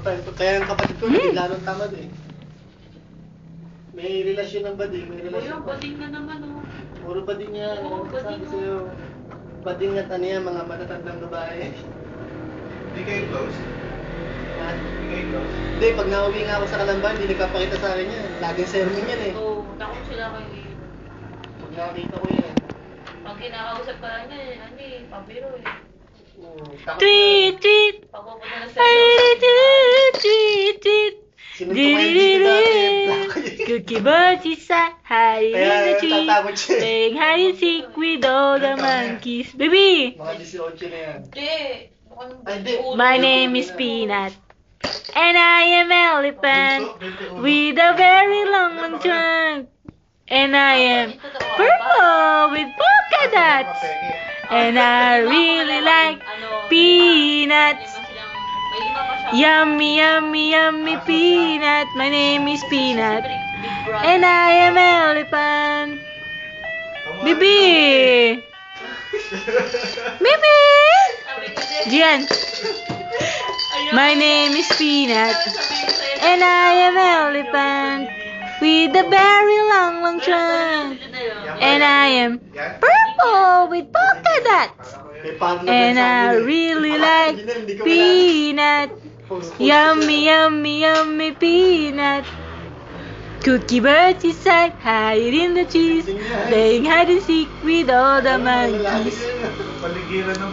Kaya ang kapatid ko, hindi lalong tamad eh. May relasyon ng bading, may O relasyon. yung bading na naman, oh. Puro bading yan. Oo, bading Sabi mo. sa'yo, bading at ano yan, mga matatandang babae. Hindi kayo close? Ha? Hindi kayo close? Hindi, pag nauwi nga ako sa Kalamba, hindi nagpapakita sa akin yan. Laging sermon yan eh. Oo, takot sila kay... Pag nakakita ko yan. Pag kinakausap ka lang niya, ano eh, pabiro eh. Takot Tweet, tweet. Pag pupunta na sa Tweet, tweet. Sinuntok ko yung dito dati. Cookie birds inside, hiding in the tree, tatakot siya. playing hide and seek with all the monkeys. Baby, Mga 18 na yan. Hindi. Mukhang Ay, hindi. my name is Peanut, and I am elephant with a very long trunk, and I am purple with polka dots, and I really like peanuts. May lima pa siya. Yummy, yummy, yummy peanut. My name is Peanut, Big brother. and I am elephant. Bibi! Bibi! Sabi ko din. Diyan. Ayun. My name is Peanut, Sabi ko sa'yo. and I am elephant with a very long trunk, and I am purple with polka dots, and I really like peanut. Yummy, yummy, yummy peanut. Cookie birds inside, hide in the trees, playing hide and seek with all the monkeys. Paligiran ng